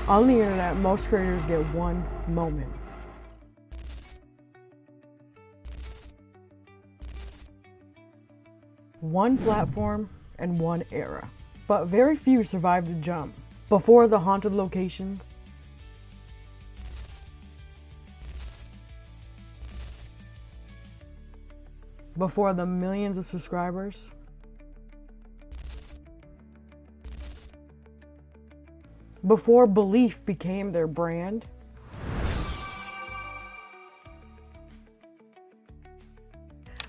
On the internet, most creators get one moment. One platform and one era. But very few survive the jump. Before the haunted locations, before the millions of subscribers, before belief became their brand,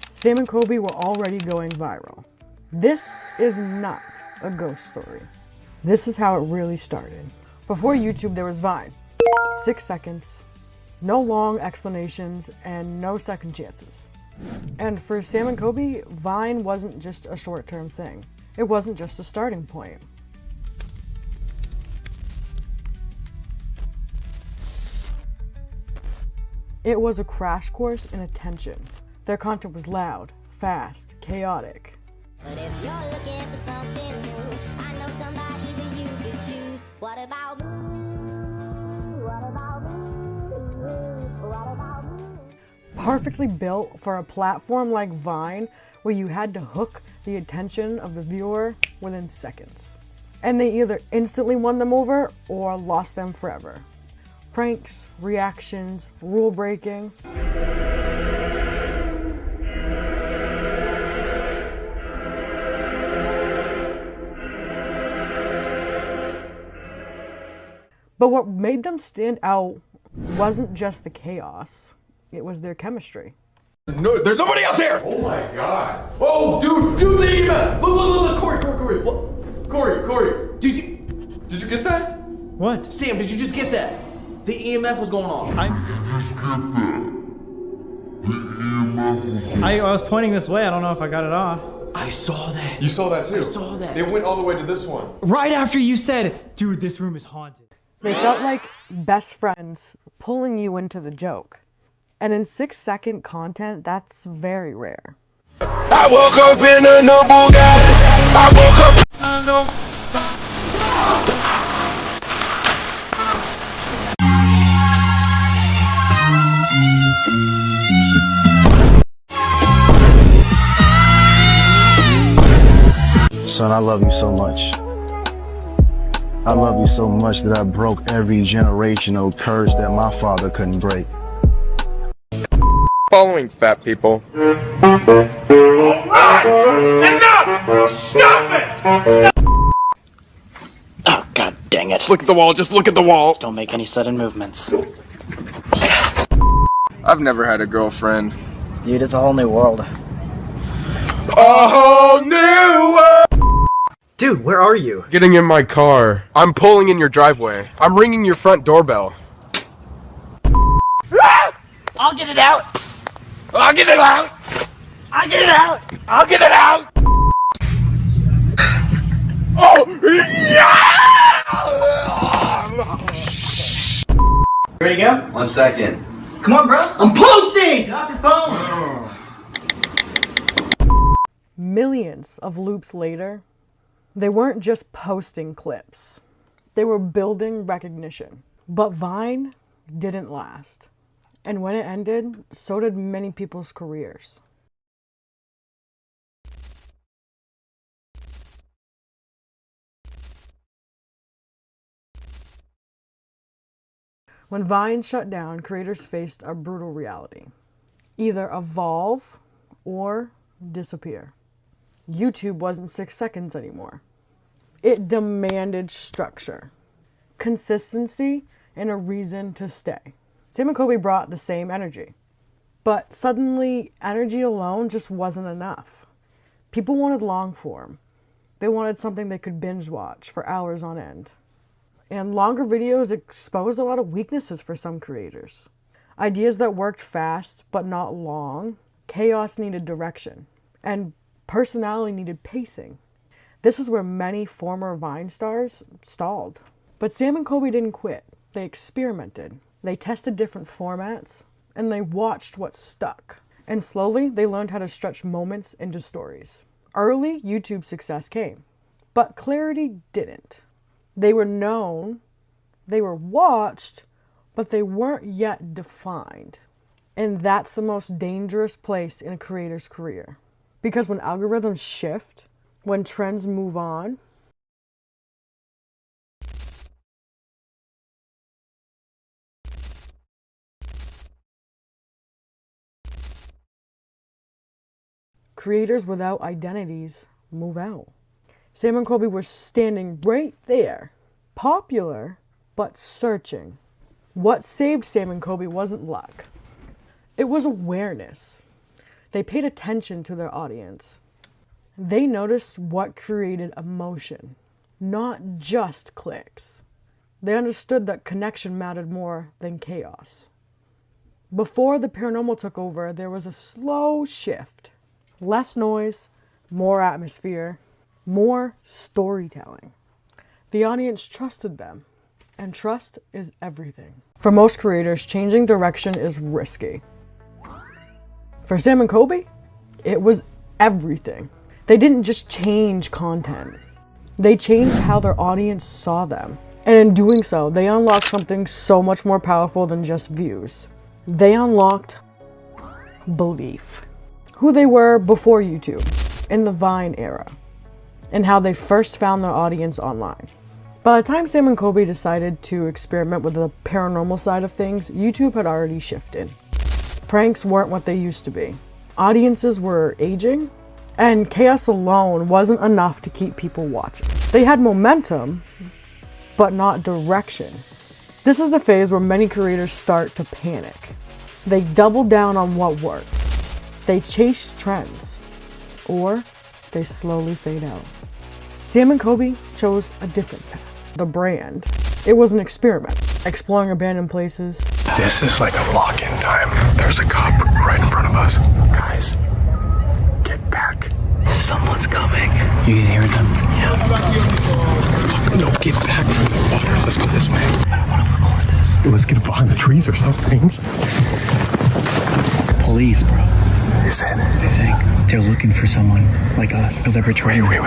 Sam and Colby were already going viral. This is not a ghost story. This is how it really started. Before YouTube, there was Vine. 6 seconds, no long explanations, and no second chances. And for Sam and Colby, Vine wasn't just a short-term thing. It wasn't just a starting point. It was a crash course in attention. Their content was loud, fast, chaotic. But if you're looking for something new, I know somebody that you could choose. What about me? What about me? What about me? Perfectly built for a platform like Vine, where you had to hook the attention of the viewer within seconds. And they either instantly won them over or lost them forever. Pranks, reactions, rule breaking. But what made them stand out wasn't just the chaos, it was their chemistry. No, there's nobody else here! Oh my god. Oh, dude, the EMF! Look, Corey. What? Corey, did you get that? What? Sam, did you just get that? The EMF was going off. I was pointing this way. I don't know if I got it off. I saw that. You saw that too? I saw that. It went all the way to this one. Right after you said, dude, this room is haunted. They felt like best friends pulling you into the joke. And in 6-second content, that's very rare. I woke up in a new Bugatti. I woke up in a new... Son, I love you so much. I love you so much that I broke every generational curse that my father couldn't break. Following fat people. Alright! Enough! Stop it! Oh, god dang it. Look at the wall, just look at the wall. Don't make any sudden movements. I've never had a girlfriend. Dude, it's a whole new world. A whole new world! Dude, where are you? Getting in my car. I'm pulling in your driveway. I'm ringing your front doorbell. I'll get it out! I'll get it out! I'll get it out! I'll get it out! Oh! Yeah! Ready to go? 1 second. Come on, bro. I'm posting! Get off your phone! Millions of loops later, they weren't just posting clips. They were building recognition. But Vine didn't last. And when it ended, so did many people's careers. When Vine shut down, creators faced a brutal reality. Either evolve or disappear. YouTube wasn't 6 seconds anymore. It demanded structure, consistency, and a reason to stay. Sam and Colby brought the same energy. But suddenly, energy alone just wasn't enough. People wanted long form. They wanted something they could binge watch for hours on end. And longer videos exposed a lot of weaknesses for some creators. Ideas that worked fast, but not long. Chaos needed direction. And personality needed pacing. This is where many former Vine stars stalled. But Sam and Colby didn't quit. They experimented. They tested different formats, and they watched what stuck. And slowly, they learned how to stretch moments into stories. Early YouTube success came, but clarity didn't. They were known They were watched, but they weren't yet defined. And that's the most dangerous place in a creator's career. Because when algorithms shift, when trends move on, creators without identities move out. Sam Colby was standing right there, popular, but searching. What saved Sam Colby wasn't luck. It was awareness. They paid attention to their audience. They noticed what created emotion, not just clicks. They understood that connection mattered more than chaos. Before the paranormal took over, there was a slow shift. Less noise, more atmosphere, more storytelling. The audience trusted them, and trust is everything. For most creators, changing direction is risky. For Sam Colby, it was everything. They didn't just change content. They changed how their audience saw them. And in doing so, they unlocked something so much more powerful than just views. They unlocked belief. Who they were before YouTube, in the Vine era, and how they first found their audience online. By the time Sam Colby decided to experiment with the paranormal side of things, YouTube had already shifted. Pranks weren't what they used to be. Audiences were aging, and chaos alone wasn't enough to keep people watching. They had momentum, but not direction. This is the phase where many creators start to panic. They double down on what worked. They chase trends, or they slowly fade out. Sam Colby chose a different path. The brand. It was an experiment, exploring abandoned places. This is like a lock-in time. There's a cop right in front of us. Guys, get back. Someone's coming. You can hear them? Yeah. No, get back from the water. Let's go this way. I don't want to record this. Let's get behind the trees or something. Police, bro. Is it? I think they're looking for someone like us. They're betraying. Wait.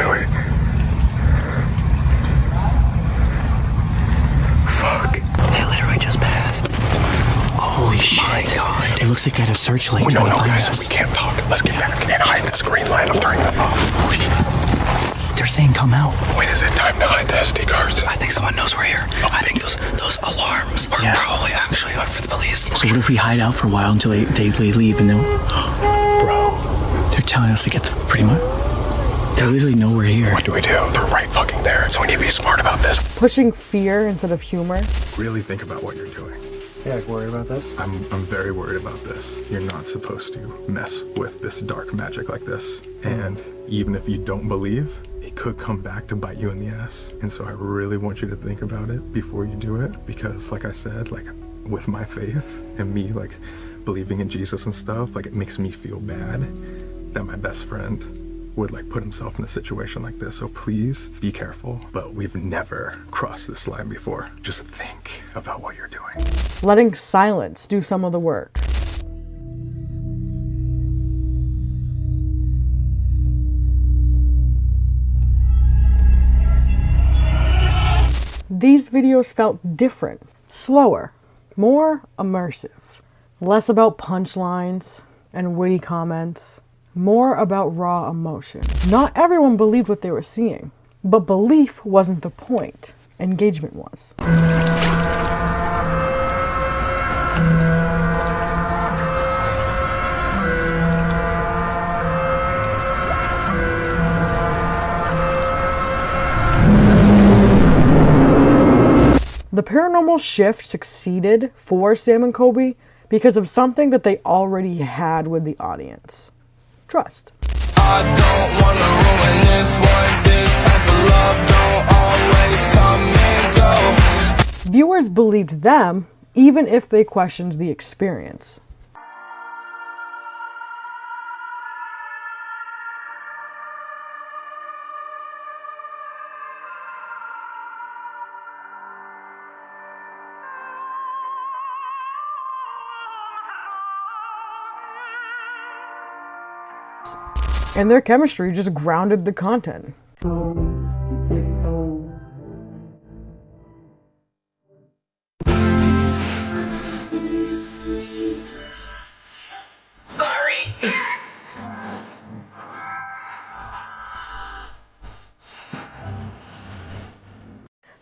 They literally just passed. Holy shit. God. It looks like they had a searchlight. Oh, no, guys, we can't talk. Let's get back and hide this green light. I'm turning this off. Oh, shit. They're saying come out. When is it time to hide the SD cards? I think someone knows we're here. I think those alarms are probably actually for the police. So what if we hide out for a while until they leave and they'll... Bro. They're telling us to get pretty much... They literally know we're here. What do we do? They're right fucking there, so we need to be smart about this. Pushing fear instead of humor. Really think about what you're doing. Yeah, worried about this? I'm very worried about this. You're not supposed to mess with this dark magic like this. And even if you don't believe, it could come back to bite you in the ass. And so I really want you to think about it before you do it. Because like I said, like with my faith and me like believing in Jesus and stuff, like it makes me feel bad that my best friend would like put himself in a situation like this. So please be careful. But we've never crossed this line before. Just think about what you're doing. Letting silence do some of the work. These videos felt different, slower, more immersive. Less about punchlines and witty comments. More about raw emotion. Not everyone believed what they were seeing, but belief wasn't the point. Engagement was. The paranormal shift succeeded for Sam Colby because of something that they already had with the audience. Trust. I don't wanna ruin this one. This type of love don't always come and go. Viewers believed them even if they questioned the experience. And their chemistry just grounded the content.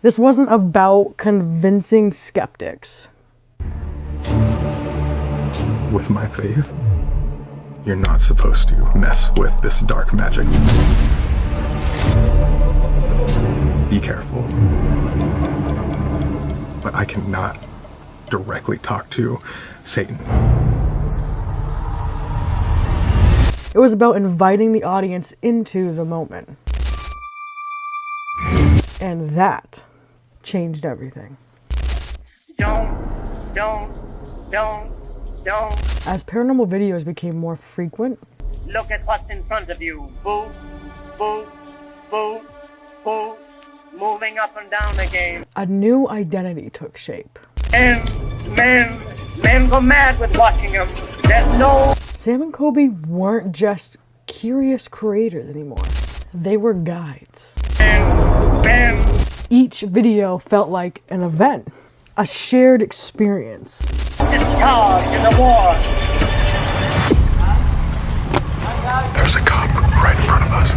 This wasn't about convincing skeptics. With my faith, you're not supposed to mess with this dark magic. Be careful. But I cannot directly talk to Satan. It was about inviting the audience into the moment. And that changed everything. Don't. As paranormal videos became more frequent, Look at what's in front of you. Boo, boo, boo, boo. Moving up and down again. a new identity took shape. Men go mad with watching them. There's no... Sam and Colby weren't just curious creators anymore. They were guides. Men. Each video felt like an event, a shared experience. Discharge in the war. There's a cop right in front of us.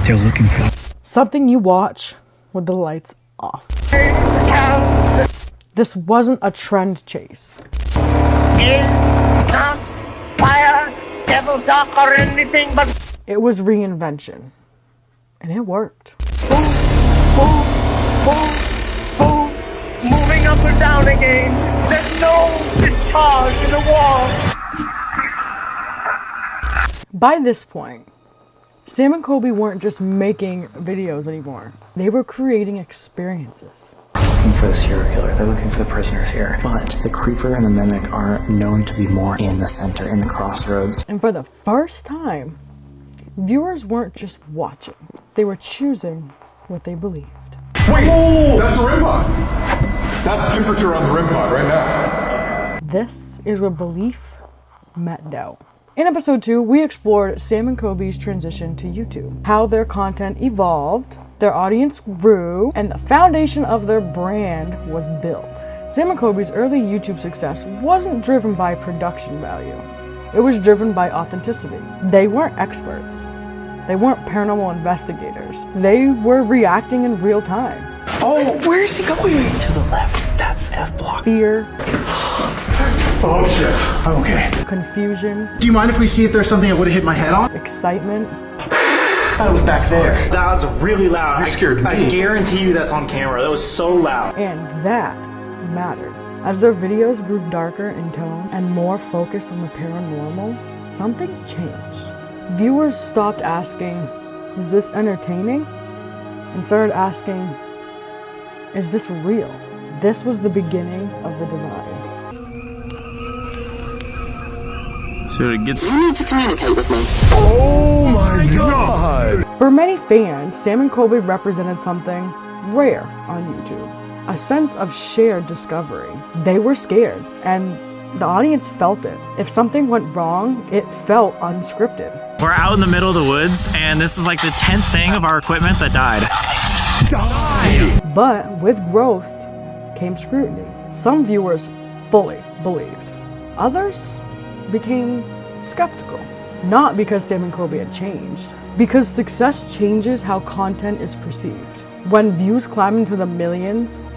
They're looking for Something you watch with the lights off. This wasn't a trend chase. It's not fire, devil duck or anything but... It was reinvention. And it worked. Boom, moving up and down again. There's no discharge in the wall. By this point, Sam and Colby weren't just making videos anymore. They were creating experiences. looking for the serial killer. They're looking for the prisoners here. But the creeper and the mimic are known to be more in the center, in the crossroads. And for the first time, viewers weren't just watching. They were choosing what they believed. Wait, that's the REM pod. That's temperature on the REM pod right now. This is where belief met doubt. In episode 2, we explored Sam and Colby's transition to YouTube, how their content evolved, their audience grew, and the foundation of their brand was built. Sam and Colby's early YouTube success wasn't driven by production value. It was driven by authenticity. They weren't experts. They weren't paranormal investigators. They were reacting in real time. Oh, where is he going? To the left. That's F block. Fear, Oh shit. I'm okay. confusion, Do you mind if we see if there's something I would have hit my head on? excitement, I thought it was back there. That was really loud. You scared I me. guarantee you that's on camera. That was so loud. and that mattered. As their videos grew darker in tone and more focused on the paranormal, something changed. Viewers stopped asking, "Is this entertaining?" and started asking, "Is this real?" This was the beginning of the divide. So it gets... You need to communicate with me. Oh my god! For many fans, Sam and Colby represented something rare on YouTube. A sense of shared discovery. They were scared, and the audience felt it. If something went wrong, it felt unscripted. We're out in the middle of the woods, and this is like the 10th thing of our equipment that died. Die! But with growth came scrutiny. Some viewers fully believed. Others became skeptical. Not because Sam and Colby had changed, because success changes how content is perceived. When views climb into the millions,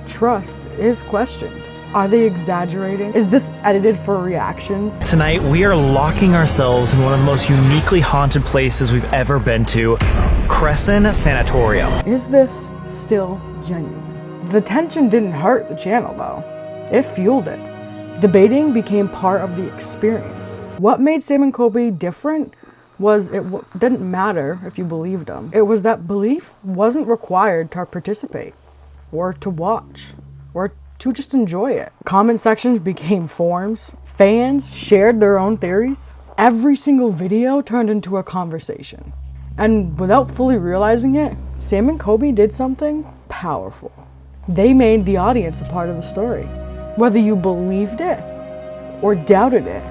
trust is questioned. Are they exaggerating? Is this edited for reactions? Tonight, we are locking ourselves in one of the most uniquely haunted places we've ever been to, Crescent Sanatorium. Is this still genuine? The tension didn't hurt the channel though. It fueled it. Debating became part of the experience. What made Sam and Colby different was it didn't matter if you believed them. It was that belief wasn't required to participate, or to watch, or to just enjoy it. Comment sections became forums. Fans shared their own theories. Every single video turned into a conversation. And without fully realizing it, Sam and Colby did something powerful. They made the audience a part of the story. Whether you believed it or doubted it,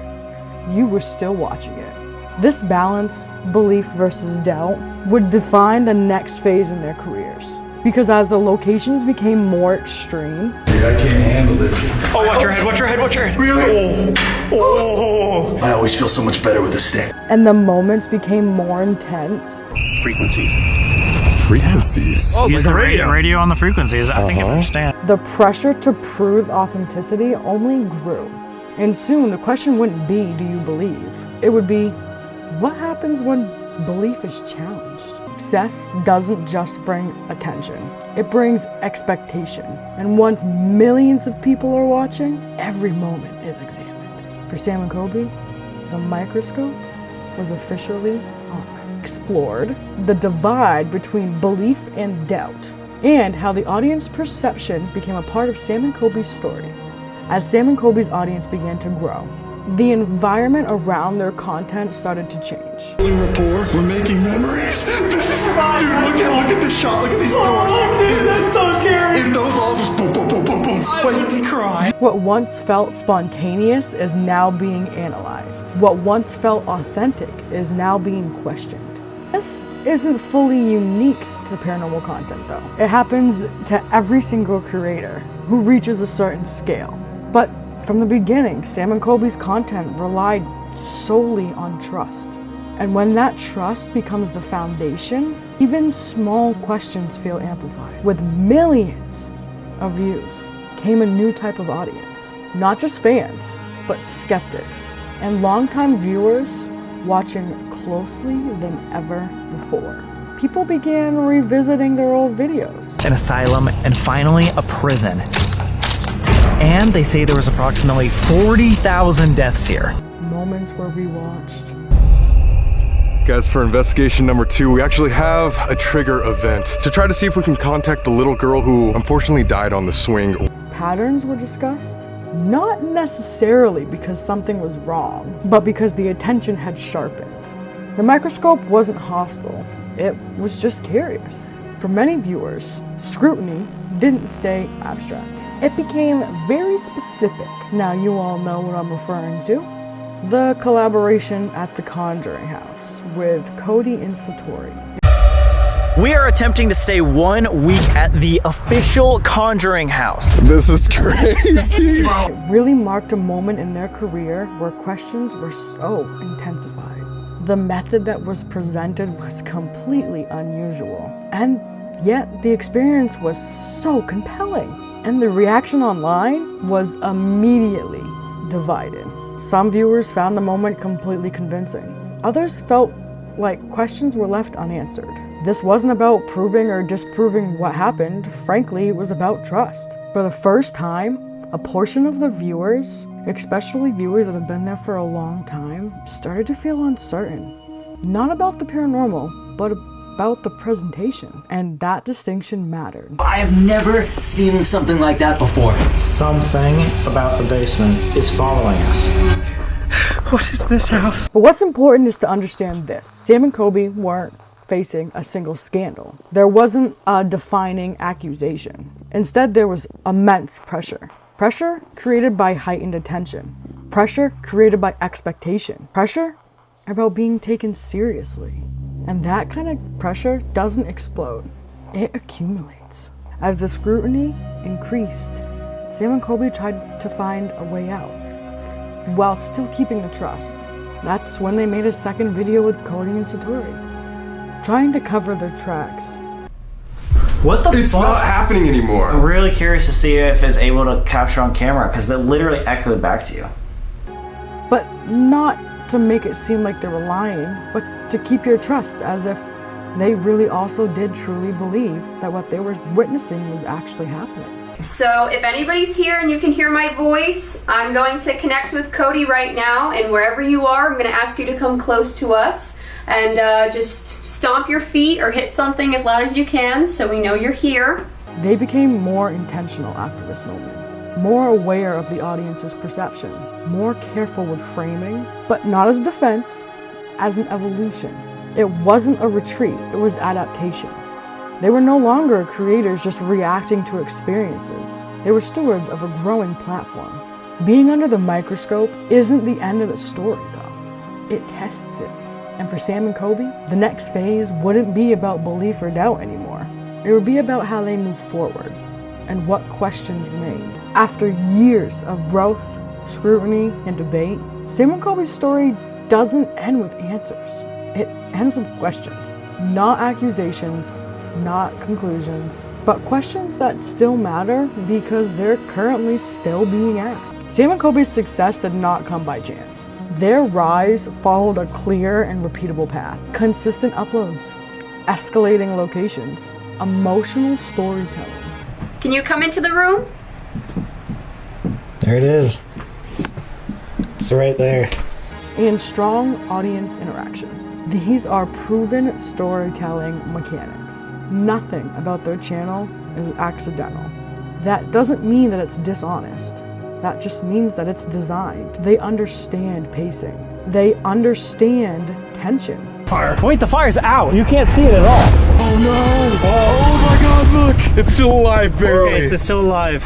you were still watching it. This balance, belief versus doubt, would define the next phase in their careers. Because as the locations became more extreme, Dude, I can't handle this. Oh, watch your head, watch your head, watch your head. Really? Oh. I always feel so much better with a stick. and the moments became more intense, Frequencies. frequencies. Oh, use the radio on the frequencies. I think I understand. The pressure to prove authenticity only grew. And soon the question wouldn't be, do you believe? It would be, what happens when belief is challenged? Success doesn't just bring attention, it brings expectation. And once millions of people are watching, every moment is examined. For Sam and Colby, the microscope was officially on. Explored the divide between belief and doubt, and how the audience perception became a part of Sam and Colby's story. As Sam and Colby's audience began to grow, the environment around their content started to change. Rapport. We're making memories. This is dude. Look at this shot. Look at these doors. Dude, that's so scary. If those all just boom, boom, boom, boom, boom. I would be crying. What once felt spontaneous is now being analyzed. What once felt authentic is now being questioned. This isn't fully unique to paranormal content though. It happens to every single creator who reaches a certain scale. But from the beginning, Sam and Colby's content relied solely on trust. And when that trust becomes the foundation, even small questions feel amplified. With millions of views came a new type of audience. Not just fans, but skeptics and longtime viewers watching closely than ever before. People began revisiting their old videos. An asylum, and finally a prison. And they say there was approximately 40,000 deaths here. Moments were rewatched. Guys, for investigation number 2, we actually have a trigger event to try to see if we can contact the little girl who unfortunately died on the swing. Patterns were discussed, not necessarily because something was wrong, but because the attention had sharpened. The microscope wasn't hostile, it was just curious. For many viewers, scrutiny didn't stay abstract. It became very specific. Now you all know what I'm referring to. The collaboration at the Conjuring House with Cody and Satori. We are attempting to stay 1 week at the official Conjuring House. This is crazy. It really marked a moment in their career where questions were so intensified. The method that was presented was completely unusual, and yet the experience was so compelling. And the reaction online was immediately divided. Some viewers found the moment completely convincing. Others felt like questions were left unanswered. This wasn't about proving or disproving what happened. Frankly, it was about trust. For the first time, a portion of the viewers, especially viewers that have been there for a long time, started to feel uncertain. Not about the paranormal, but about the presentation. And that distinction mattered. I have never seen something like that before. Something about the basement is following us. What is this house? But what's important is to understand this. Sam and Colby weren't facing a single scandal. There wasn't a defining accusation. Instead, there was immense pressure. Pressure created by heightened attention. Pressure created by expectation. Pressure about being taken seriously. And that kind of pressure doesn't explode. It accumulates. As the scrutiny increased, Sam and Colby tried to find a way out, while still keeping the trust. That's when they made a second video with Cody and Satori, trying to cover their tracks. What the fuck? It's not happening anymore. I'm really curious to see if it's able to capture on camera, because it literally echoed back to you. But not to make it seem like they were lying, but to keep your trust, as if they really also did truly believe that what they were witnessing was actually happening. So if anybody's here and you can hear my voice, I'm going to connect with Cody right now, and wherever you are, I'm going to ask you to come close to us and just stomp your feet or hit something as loud as you can so we know you're here. They became more intentional after this moment, more aware of the audience's perception, more careful with framing, but not as defense, as an evolution. It wasn't a retreat, it was adaptation. They were no longer creators just reacting to experiences. They were stewards of a growing platform. Being under the microscope isn't the end of the story though. It tests it. And for Sam and Colby, the next phase wouldn't be about belief or doubt anymore. It would be about how they move forward and what questions remained. After years of growth, scrutiny, and debate, Sam and Colby's story doesn't end with answers. It ends with questions, not accusations, not conclusions, but questions that still matter because they're currently still being asked. Sam and Colby's success did not come by chance. Their rise followed a clear and repeatable path. Consistent uploads, escalating locations, emotional storytelling. Can you come into the room? There it is. It's right there. And strong audience interaction. These are proven storytelling mechanics. Nothing about their channel is accidental. That doesn't mean that it's dishonest. That just means that it's designed. They understand pacing. They understand tension. Fire. Wait, the fire's out. You can't see it at all. Oh no! Oh my god, look! It's still alive, barely. Okay, it's still alive.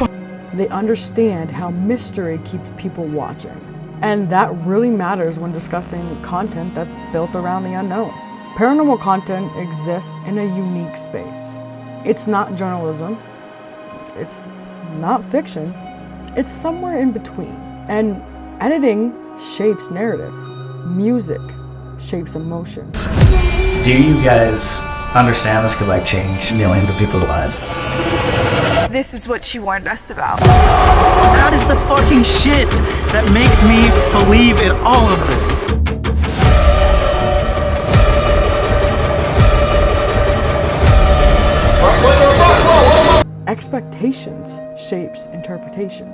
They understand how mystery keeps people watching. And that really matters when discussing content that's built around the unknown. Paranormal content exists in a unique space. It's not journalism. It's not fiction. It's somewhere in between. And editing shapes narrative. Music shapes emotion. Do you guys understand this could like change millions of people's lives? This is what she warned us about. That is the fucking shit that makes me believe in all of this. Expectations shapes interpretation.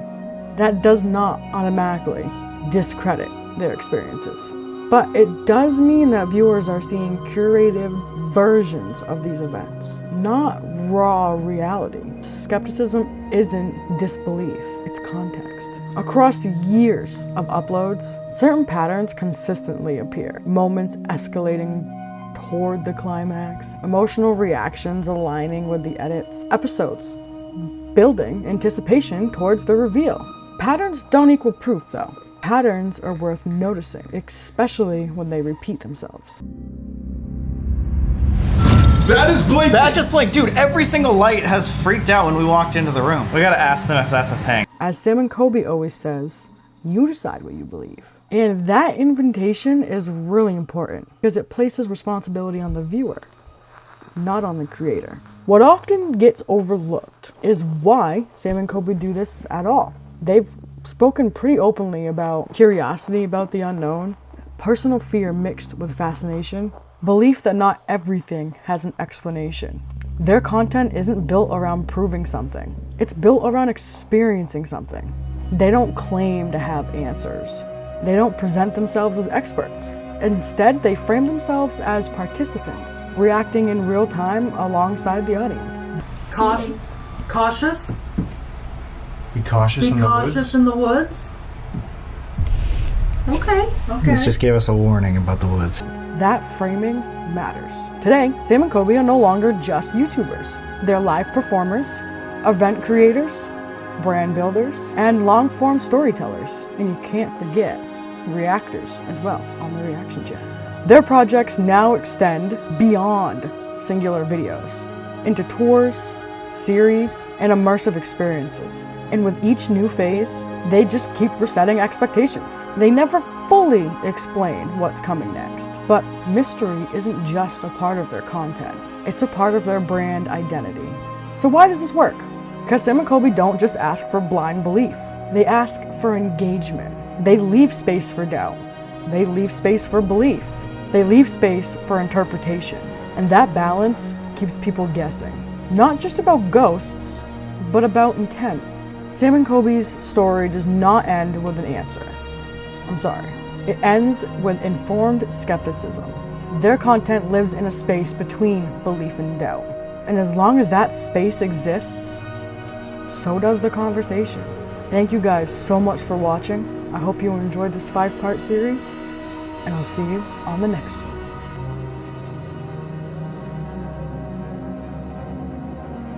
That does not automatically discredit their experiences. But it does mean that viewers are seeing curated versions of these events, not raw reality. Skepticism isn't disbelief, it's context. Across years of uploads, certain patterns consistently appear. Moments escalating toward the climax, emotional reactions aligning with the edits, episodes building anticipation towards the reveal. Patterns don't equal proof though. Patterns are worth noticing, especially when they repeat themselves. That is blinking! That just blinked. Dude, every single light has freaked out when we walked into the room. We gotta ask them if that's a thing. As Sam and Colby always says, you decide what you believe. And that invitation is really important because it places responsibility on the viewer, not on the creator. What often gets overlooked is why Sam and Colby do this at all. They've spoken pretty openly about curiosity about the unknown, personal fear mixed with fascination, belief that not everything has an explanation. Their content isn't built around proving something. It's built around experiencing something. They don't claim to have answers. They don't present themselves as experts. Instead, they frame themselves as participants, reacting in real time alongside the audience. Cautious? Be cautious in the woods? Be cautious in the woods? Okay. He just gave us a warning about the woods. That framing matters. Today, Sam and Colby are no longer just YouTubers. They're live performers, event creators, brand builders, and long-form storytellers. And you can't forget reactors as well on the reaction channel. Their projects now extend beyond singular videos into tours, series, and immersive experiences. And with each new phase, they just keep resetting expectations. They never fully explain what's coming next. But mystery isn't just a part of their content. It's a part of their brand identity. So why does this work? Because Sam and Colby don't just ask for blind belief. They ask for engagement. They leave space for doubt. They leave space for belief. They leave space for interpretation. And that balance keeps people guessing. Not just about ghosts, but about intent. Sam and Colby's story does not end with an answer. I'm sorry. It ends with informed skepticism. Their content lives in a space between belief and doubt. And as long as that space exists, so does the conversation. Thank you guys so much for watching. I hope you enjoyed this 5-part series, and I'll see you on the next one.